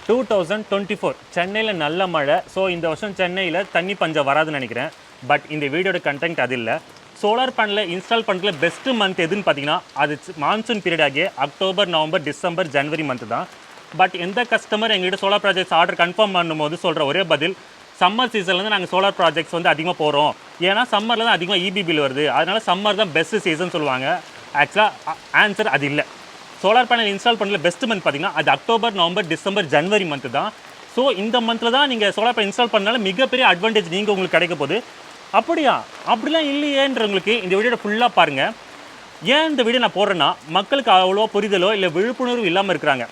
2024 சென்னையில் நல்ல மழை. ஸோ இந்த வருஷம் சென்னையில் தண்ணி பஞ்சம் வராதுன்னு நினைக்கிறேன். பட் இந்த வீடியோட கண்டென்ட் அது இல்லை. சோலார் பேனலில் இன்ஸ்டால் பண்ணுறதுல பெஸ்ட்டு மந்த் எதுன்னு பார்த்தீங்கன்னா அது மான்சூன் பீரியட் ஆகிய அக்டோபர், நவம்பர், டிசம்பர், ஜனவரி மந்த் தான். பட் எந்த கஸ்டமர் எங்கள்கிட்ட சோலார் ப்ராஜெக்ட்ஸ் ஆர்டர் கன்ஃபார்ம் பண்ணும்போது சொல்கிற ஒரே பதில், சம்மர் சீசன்லேருந்து நாங்கள் சோலார் ப்ராஜெக்ட்ஸ் வந்து அதிகமாக போகிறோம், ஏன்னா சம்மரில் தான் அதிகமாக இபி பில் வருது, அதனால் சம்மர் தான் பெஸ்ட்டு சீசன் சொல்லுவாங்க. ஆக்சுவலாக ஆன்சர் அது இல்லை. சோலார் பேனல் இன்ஸ்டால் பண்ணல பெஸ்ட் மந்த் பார்த்தீங்கன்னா அது அக்டோபர், நவம்பர், டிசம்பர், ஜனவரி மந்த் தான். ஸோ இந்த மந்தில் தான் நீங்கள் சோலார் பேனல் இன்ஸ்டால் பண்ணாலும் மிகப்பெரிய அட்வான்டேஜ் நீங்கள் உங்களுக்கு கிடைக்க போகுது. அப்படியா? அப்படிலாம் இல்லையேன்றவங்களுக்கு இந்த வீடியோட ஃபுல்லாக பாருங்கள். ஏன் இந்த வீடியோ நான் போடுறேன்னா, மக்களுக்கு அவ்வளோ புரிதலோ இல்லை விழிப்புணர்வு இல்லாமல் இருக்கிறாங்க.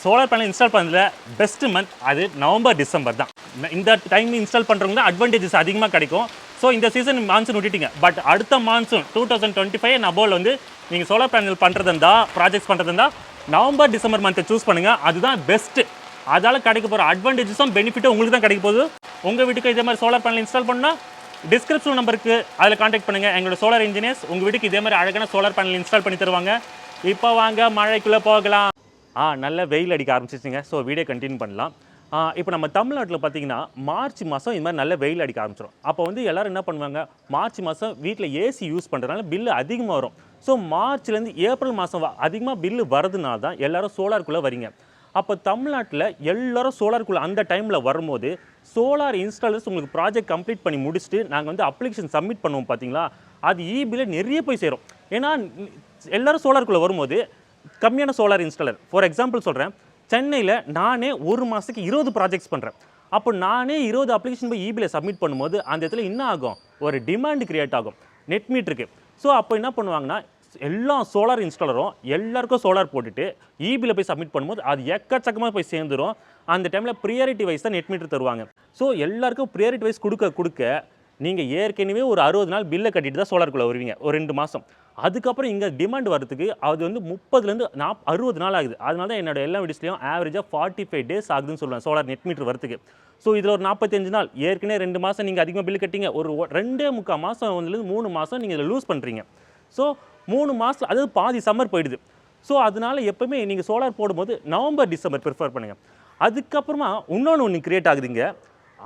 சோலார் பேனல் இன்ஸ்டால் பண்ணதில் பெஸ்ட் மந்த் அது நவம்பர், டிசம்பர் தான். இந்த டைம் இன்ஸ்டால் பண்ணுறவங்க அட்வான்டேஜஸ் அதிகமாக கிடைக்கும். ஸோ இந்த சீசன் மான்சூன் விட்டுட்டீங்க. பட் அடுத்த மான்சூன் 2025 நபோல் வந்து நீங்கள் சோலார் பேனல் பண்ணுறது இருந்தால், ப்ராஜெக்ட்ஸ் பண்ணுறது இருந்தால் நவம்பர், டிசம்பர் மந்த்தை சூஸ் பண்ணுங்கள். அதுதான் பெஸ்ட்டு. அதால் கிடைக்க போகிற அட்வான்டேஜஸும் பெனிஃபிட்டும் உங்களுக்கு தான் கிடைக்க போகுது. உங்கள் வீட்டுக்கு இதே மாதிரி சோலார் பேனல் இன்ஸ்டால் பண்ணால் டிஸ்கிரிப்ஷன் நம்பருக்கு அதில் காண்டாக்ட் பண்ணுங்கள். எங்களோட சோலார் இன்ஜினியர்ஸ் உங்கள் வீட்டுக்கு இதே மாதிரி அழகான சோலார் பேனல் இன்ஸ்டால் பண்ணி தருவாங்க. இப்போ வாங்க மழைக்குள்ளே போகலாம். நல்ல வெயில் அடிக்க ஆரம்பிச்சிச்சுங்க. ஸோ வீடியோ கண்டினியூ பண்ணலாம். இப்போ நம்ம தமிழ்நாட்டில் பார்த்தீங்கன்னா மார்ச் மாதம் இது மாதிரி நல்ல வெயில் அடிக்க ஆரம்பிச்சிடும். அப்போ வந்து எல்லோரும் என்ன பண்ணுவாங்க, மார்ச் மாதம் வீட்டில் ஏசி யூஸ் பண்ணுறதுனால பில்லு அதிகமாக வரும். ஸோ மார்ச்லேருந்து ஏப்ரல் மாதம் அதிகமாக பில்லு வரதுனால தான் எல்லோரும் சோலாருக்குள்ளே வரீங்க. அப்போ தமிழ்நாட்டில் எல்லோரும் சோலாருக்குள்ளே அந்த டைமில் வரும்போது சோலார் இன்ஸ்டாலர்ஸ் உங்களுக்கு ப்ராஜெக்ட் கம்ப்ளீட் பண்ணி முடிச்சுட்டு நாங்கள் வந்து அப்ளிகேஷன் சப்மிட் பண்ணுவோம் பார்த்தீங்களா, அது இபியில் நிறைய போய் சேரும். ஏன்னா எல்லோரும் சோலாருக்குள்ளே வரும்போது கம்மியான சோலார் இன்ஸ்டாலர். ஃபார் எக்ஸாம்பிள் சொல்கிறேன், சென்னையில் நானே ஒரு மாதத்துக்கு 20 ப்ராஜெக்ட்ஸ் பண்ணுறேன். அப்போ நானே 20 அப்ளிகேஷன் போய் இபியில் சப்மிட் பண்ணும்போது அந்த இடத்துல என்ன ஆகும், ஒரு டிமாண்ட் கிரியேட் ஆகும் நெட் மீட்டருக்கு. ஸோ அப்போ என்ன பண்ணுவாங்கன்னா, எல்லா சோலார் இன்ஸ்டாலரும் எல்லாருக்கும் சோலார் போட்டுட்டு இபியில் போய் சப்மிட் பண்ணும்போது அது எக்கச்சக்கமாக போய் சேர்ந்துடும். அந்த டைமில் ப்ரியாரிட்டி வைஸ் தான் நெட் மீட்டர் தருவாங்க. ஸோ எல்லாருக்கும் ப்ரியாரிட்டி வைஸ் கொடுக்க நீங்கள் ஏற்கனவே ஒரு 60 நாள் பில்லை கட்டிட்டு தான் சோலாருக்குள்ளே வருவீங்க, ஒரு 2 மாதம். அதுக்கப்புறம் இங்கே டிமாண்ட் வரதுக்கு அது வந்து 30லேருந்து 60 நாள் ஆகுது. அதனால தான் என்னோட எல்லா வீடியோஸ்லையும் ஆவரேஜாக 45 டேஸ் ஆகுதுன்னு சொல்லுவேன் சோலார் நெட் மீட்டர் வரதுக்கு. ஸோ இதில் ஒரு 45 நாள், ஏற்கனவே 2 மாதம் நீங்கள் அதிகமாக பில்லு கட்டிங்க, ஒரு 2.25 மாதம் வந்துலேருந்து 3 மாதம் நீங்கள் இதில் லூஸ் பண்ணுறீங்க. ஸோ 3 மாதம் அதாவது பாதி சம்மர் போயிடுது. ஸோ அதனால் எப்போவுமே நீங்கள் சோலார் போடும்போது நவம்பர், டிசம்பர் ப்ரிஃபர் பண்ணுங்கள். அதுக்கப்புறமா ஒன்று கிரியேட் ஆகுதுங்க,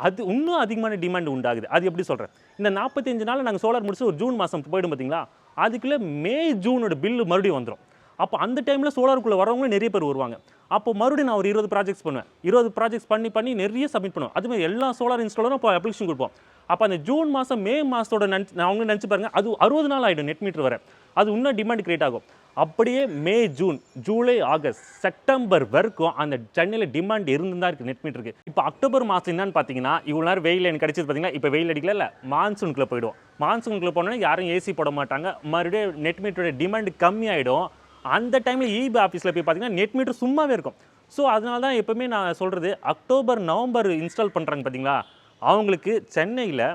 அது இன்னும் அதிகமான டிமாண்ட் உண்டாகுது. அது எப்படி சொல்கிறேன், இந்த 45 நாள் நாங்கள் சோலார் முடிச்சு ஒரு ஜூன் மாதம் போய்டும் பார்த்தீங்களா, அதுக்குள்ளே மே, ஜூனோட பில்லு மறுபடியும் வந்துடும். அப்போ அந்த டைமில் சோலாருக்குள்ளே வரவங்களும் நிறைய பேர் வருவாங்க. அப்போ மறுபடியும் நான் ஒரு 20 ப்ராஜெக்ட்ஸ் பண்ணுவேன். 20 ப்ராஜெக்ட்ஸ் பண்ணி நிறைய சப்மிட் பண்ணுவேன். அதுமாதிரி எல்லா சோலார் இன்ஸ்டாலரும் இப்போ அப்ளிகேஷன் கொடுப்போம். அப்போ அந்த ஜூன் மாதம், மே மாதத்தோட அவங்க நினச்சி பாருங்கள், அது 60 நாள் ஆகிடும் நெட் மீட்டர் வர. அது இன்னும் டிமாண்ட் கிரியேட் ஆகும். அப்படியே மே, ஜூன், ஜூலை, ஆகஸ்ட், செப்டம்பர் வரைக்கும் அந்த சென்னையில் டிமாண்ட் இருந்து தான் இருக்குது நெட் மீட்டருக்கு. இப்போ அக்டோபர் மாதம் என்னன்னு பார்த்தீங்கன்னா, இவ்வளோ நேரம் வெயில் எனக்கு கிடைச்சது பார்த்தீங்கன்னா, இப்போ வெயில் அடிக்கல, மான்சூனுக்குள்ளே போய்டும். மான்சூனுக்குள்ளே போனோன்னா யாரும் ஏசி போட மாட்டாங்க, மறுபடியும் நெட் மீட்டரோட டிமாண்ட் கம்மியாகிடும். அந்த டைமில் இபி ஆஃபீஸில் போய் பார்த்தீங்கன்னா நெட் மீட்டர் சும்மாவே இருக்கும். ஸோ அதனால தான் எப்போவுமே நான் சொல்கிறது, அக்டோபர், நவம்பர் இன்ஸ்டால் பண்ணுறாங்க பார்த்தீங்களா, அவங்களுக்கு சென்னையில்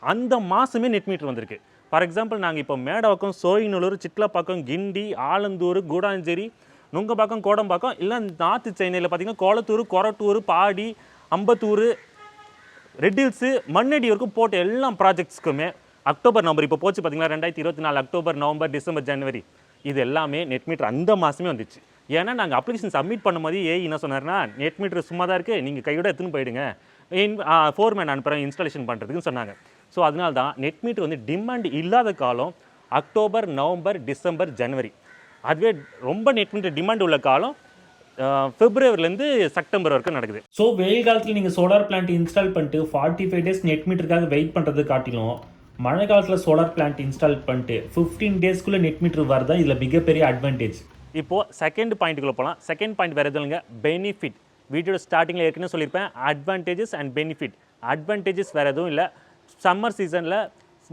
அந்த மாதமே நெட் மீட்டர் வந்திருக்கு. ஃபார் எக்ஸாம்பிள், நாங்கள் இப்போ மேடவாக்கம், சோழிநல்லூர், சிட்லப்பாக்கம், கிண்டி, ஆலந்தூர், கூடாஞ்சேரி, நுங்கப்பாக்கம், கோடம்பாக்கம், இல்லை நார்த்து சென்னையில் பார்த்தீங்கன்னா கோலத்தூர், கொரட்டூர், பாடி, அம்பத்தூர், ரெட்டில்ஸு, மண்ணடி வரைக்கும் போட்ட எல்லா ப்ராஜெக்ட்ஸ்க்குமே அக்டோபர், நவம்பர் இப்போ போச்சு பார்த்தீங்களா, 2024 அக்டோபர், நவம்பர், டிசம்பர், ஜனவரி, இது எல்லாமே நெட் மீட்டர் அந்த மாதமே வந்துச்சு. ஏன்னா நாங்கள் அப்ளிகேஷன் சப்மிட் பண்ணும்போது என்ன சொன்னார்னா, நெட் மீட்டர் சும்மா தான் இருக்குது, நீங்கள் கையோட எடுத்துன்னு போயிடுங்க, ஃபோர்மேன் அனுப்புகிறேன் இன்ஸ்டாலேஷன் பண்ணுறதுக்குன்னு சொன்னாங்க. ஸோ அதனால தான் நெட் மீட்டர் வந்து டிமாண்ட் இல்லாத காலம் அக்டோபர், நவம்பர், டிசம்பர், ஜனவரி. அதுவே ரொம்ப நெட் மீட்டர் டிமாண்ட் உள்ள காலம் பிப்ரவரிலேருந்து செப்டம்பர் வரைக்கும் நடக்குது. ஸோ வெயில் காலத்தில் நீங்கள் சோலார் பிளான்ட் இன்ஸ்டால் பண்ணிட்டு 45 டேஸ் நெட் மீட்டருக்காக வெயிட் பண்ணுறது காட்டிலும், மழை காலத்தில் சோலார் பிளான்ட் இன்ஸ்டால் பண்ணிட்டு 15 டேஸ்க்குள்ளே நெட் மீட்டர் வரதான் இதில் மிகப்பெரிய அட்வான்டேஜ். இப்போது செகண்ட் பாயிண்ட்டுக்குள்ளே போகலாம். செகண்ட் பாயிண்ட் வேறு எதுவும் இல்லைங்க, பெனிஃபிட். வீடியோட ஸ்டார்டிங்கில் ஏற்கனவே சொல்லியிருப்பேன், அட்வான்டேஜஸ் அண்ட் பெனிஃபிட். அட்வான்டேஜஸ் வேறு எதுவும் இல்லை, சம்மர் சீசனில்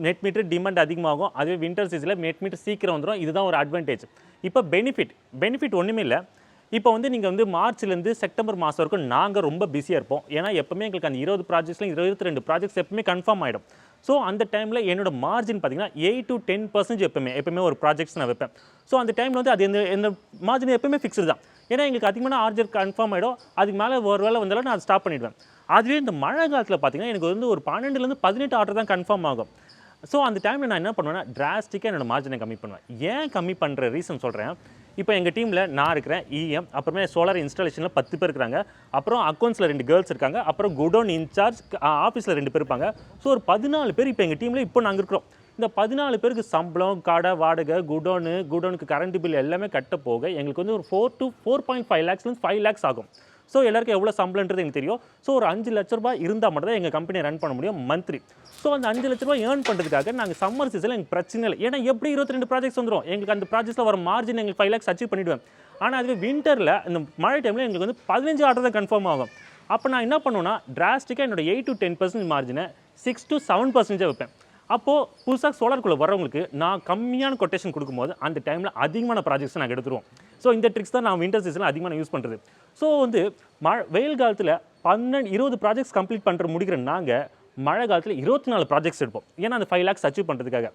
நெட் மீட்டர் டிமாண்ட் அதிகமாகும், அதுவே வின்டர் சீசனில் நெட் மீட்டர் சீக்கிரம் வந்துடும். இதுதான் ஒரு அட்வான்டேஜ். இப்போ பெனிஃபிட் ஒன்றுமே இல்லை. இப்போ வந்து நீங்கள் வந்து மார்ச்லேருந்து செப்டம்பர் மாதம் வரைக்கும் நாங்கள் ரொம்ப பிஸியாக இருப்போம். ஏன்னா எப்போவுமே எங்களுக்கு அந்த 20 ப்ராஜெக்ட்ஸில் 22 ப்ராஜெக்ட்ஸ் எப்பவுமே கன்ஃபார்ம் ஆகிடும். ஸோ அந்த டைமில் என்னோட மார்ஜின் பார்த்தீங்கன்னா 8 to 10% எப்பவுமே ஒரு ப்ராஜெக்ட்ஸ் நான் வைப்பேன். ஸோ அந்த டைமில் வந்து அது எந்த மார்ஜின் எப்பவுமே ஃபிக்ஸ்டு தான். ஏன்னா எங்களுக்கு அதிகமான ஆர்டர் கன்ஃபார்ம் ஆகிடும். அதுக்கு மேலே ஒரு வேலை வந்தாலும் நான் ஸ்டாப் பண்ணிவிடுவேன். அதுவே இந்த மழை காலத்தில் பார்த்தீங்கன்னா எனக்கு வந்து ஒரு 12லேருந்து 18 ஆர்டர் தான் கன்ஃபார்ம் ஆகும். ஸோ அந்த டைமில் நான் என்ன பண்ணுவேன்னா, டிராஸ்டிக்காக என்னோடய மார்ஜினை கம்மி பண்ணுவேன். ஏன் கம்மி பண்ணுற ரீசன் சொல்கிறேன், இப்போ எங்கள் டீமில் நான் இருக்கிறேன் இஎம், அப்புறமே சோலார் இன்ஸ்டாலேஷனில் 10 பேர் இருக்கிறாங்க, அப்புறம் அக்கௌண்ட்ஸில் 2 கேர்ள்ஸ் இருக்காங்க, அப்புறம் குடோன் இன்சார்ஜ் ஆஃபீஸில் 2 பேர் இருப்பாங்க. ஸோ ஒரு 14 பேர் இப்போ எங்கள் டீமில் இப்போ நாங்கள் இருக்கிறோம். இந்த 14 பேருக்கு சம்பளம், கடை வாடகை, குடோனுக்கு கரண்ட் பில் எல்லாமே கட்ட போக எங்களுக்கு வந்து ஒரு 4 to 4.5 lakhsலேருந்து 5 lakhs ஆகும். ஸோ எல்லாருக்கும் எவ்வளோ சம்பளன்றது எனக்கு தெரியும். ஸோ ஒரு 5 லட்ச ரூபாய் இருந்தால் மட்டும் தான் எங்கள் கம்பெனியை ரன் பண்ண முடியும் மந்த்லி. ஸோ அந்த 5 லட்ச ரூபாய் ஏர்ன் பண்ணுறதுக்காக நாங்கள் சம்மர் சீசனில் எங்களுக்கு பிரச்சனை இல்லை. ஏன்னா எப்படி 22 ப்ராஜெக்ட்ஸ் வந்துடும், எங்களுக்கு அந்த ப்ராஜெக்ட்ஸில் வர மார்ஜின் எங்களுக்கு 5 lakhs அச்சீவ் பண்ணிவிடுவேன். ஆனால் அதுவே வின்டரில் இந்த மழை டைமில் எங்களுக்கு வந்து 15 ஆர்டர் தான் கன்ஃபார்ம் ஆகும். அப்போ நான் என்ன பண்ணுவேன்னா டிராஸ்டிக்காக என்னோட 8 to 10% மார்ஜினை 6 to 7% வைப்பேன். அப்போது புதுசாக சோலார்க்குள்ளே வரவங்களுக்கு நான் கம்மியான கொட்டேஷன் கொடுக்கும்போது அந்த டைமில் அதிகமான ப்ராஜெக்ட்ஸ் நாங்கள் எடுத்துருவோம். ஸோ இந்த ட்ரிக்ஸ் தான் நான் வின்டர் சீசனில் அதிகமாக யூஸ் பண்ணுறது. ஸோ வந்து வெயில் காலத்தில் 20 ப்ராஜெக்ட்ஸ் கம்ப்ளீட் முடிக்கிற நாங்கள் மழை காலத்தில் 24 ப்ராஜெக்ட்ஸ் எடுப்போம். ஏன்னா அந்த 5 lakhs அச்சீவ் பண்ணுறதுக்காக.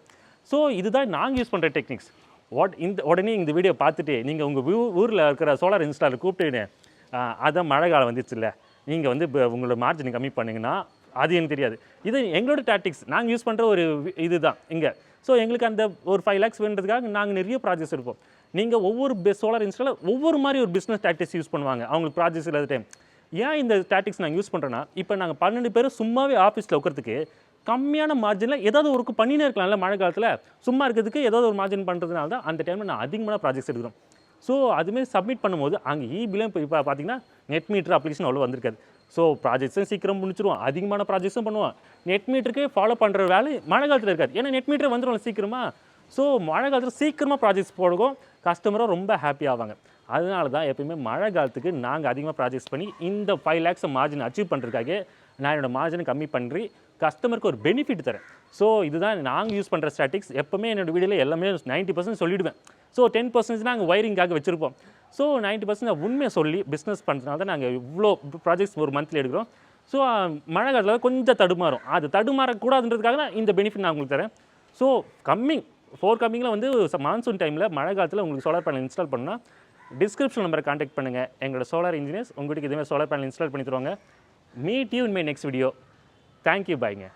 ஸோ இதுதான் நாங்கள் யூஸ் பண்ணுற டெக்னிக்ஸ். உடனே இந்த வீடியோ பார்த்துட்டு நீங்கள் உங்கள் ஊரில் இருக்கிற சோலார் இன்ஸ்டாலர் கூப்பிட்டு அதான் மழை காலம் வந்துச்சுல்ல, நீங்கள் வந்து உங்களோட மார்ஜினை கம்மி பண்ணிங்கன்னா அது எனக்கு தெரியாது. இது எங்களோட டாக்டிக்ஸ், நாங்கள் யூஸ் பண்ணுற ஒரு இது தான் இங்கே. ஸோ எங்களுக்கு அந்த ஒரு 5 lakhs வேணுன்றதுக்காக நாங்கள் நிறைய ப்ராஜெக்ட்ஸ் எடுப்போம். நீங்கள் ஒவ்வொரு சோலார் இன்ஸ்டாலர் ஒவ்வொரு மாதிரி ஒரு பிஸ்னஸ் டாக்டிக்ஸ் யூஸ் பண்ணுவாங்க அவங்களுக்கு ப்ராஜெக்ட்ஸ் இல்லாத டைம். ஏன் இந்த டாக்டிக்ஸ் நாங்கள் யூஸ் பண்ணுறோன்னா, இப்போ நாங்கள் 12 பேர் சும்மாவே ஆஃபீஸில் உட்கிறதுக்கு கம்மியான மார்ஜினில் ஏதாவது ஒர்க்கு பண்ணினே இருக்கலாம்ல. மழை காலத்தில் சும்மா இருக்கிறதுக்கு ஏதாவது ஒரு மார்ஜின் பண்ணுறதுனால தான் அந்த டைமில் நான் அதிகமான ப்ராஜெக்ட்ஸ் எடுக்கிறோம். ஸோ அதுமாரி சப்மிட் பண்ணும்போது அங்கே இபிலையும் இப்போ பார்த்தீங்கன்னா நெட் மீட்டர் அப்ளிகேஷன் அவ்வளோ வந்திருக்காது. ஸோ ப்ராஜெக்ட்ஸும் சீக்கிரம் முடிச்சிருவோம், அதிகமான ப்ராஜெக்ட்ஸும் பண்ணுவோம். நெட் மீட்டருக்கு ஃபாலோ பண்ணுற வேலை மழை காலத்தில் இருக்காது. ஏன்னா நெட் மீட்டர் வந்துடும் சீக்கிரமாக. ஸோ மழை காலத்தில் சீக்கிரமாக ப்ராஜெக்ட்ஸ் போடுவோம், கஸ்டமரும் ரொம்ப ஹாப்பி ஆவாங்க. அதனால தான் எப்பயுமே மழை காலத்துக்கு நாங்கள் அதிகமாக ப்ராஜெக்ட்ஸ் பண்ணி இந்த 5 lakhs மார்ஜின் அச்சீவ் பண்ணுறதுக்காக நான் என்னோடய மார்ஜினை கம்மி பண்ணி கஸ்டமருக்கு ஒரு பெனிஃபிட் தரேன். ஸோ இதுதான் நாங்கள் யூஸ் பண்ணுற ஸ்டாட்டிக்ஸ். எப்போவுமே என்னோடய வீடியோவில் எல்லாமே 90% சொல்லிவிடுவேன். ஸோ 10% நாங்கள் ஒயரிங்காக வச்சுருப்போம். ஸோ 90% நான் உண்மையை சொல்லி பிஸ்னஸ் பண்ணுறதுனால தான் நாங்கள் இவ்வளோ ப்ராஜெக்ட்ஸ் ஒரு மந்த்லி எடுக்கிறோம். ஸோ மழை காலத்தில் கொஞ்சம் தடுமாறும், அது தடுமாறக்கூடாதுன்றதுக்காக தான் இந்த பெனிஃபிட் நான் உங்களுக்கு தரேன். ஸோ கம்மிங்கில் வந்து மான்சூன் டைமில் மழை காலத்தில் உங்களுக்கு சோலார் பேனல் இன்ஸ்டால் பண்ணால் டிஸ்கிரிப்ஷன் நம்பரை கான்டாக்ட் பண்ணுங்கள். எங்களோட சோலார் இன்ஜினியர்ஸ் உங்களுக்கு இதேமாதிரி சோலார் பேனல் இன்ஸ்டால் பண்ணி தருவாங்க. Meet you in my next video. Thank you, பாய்ங்க.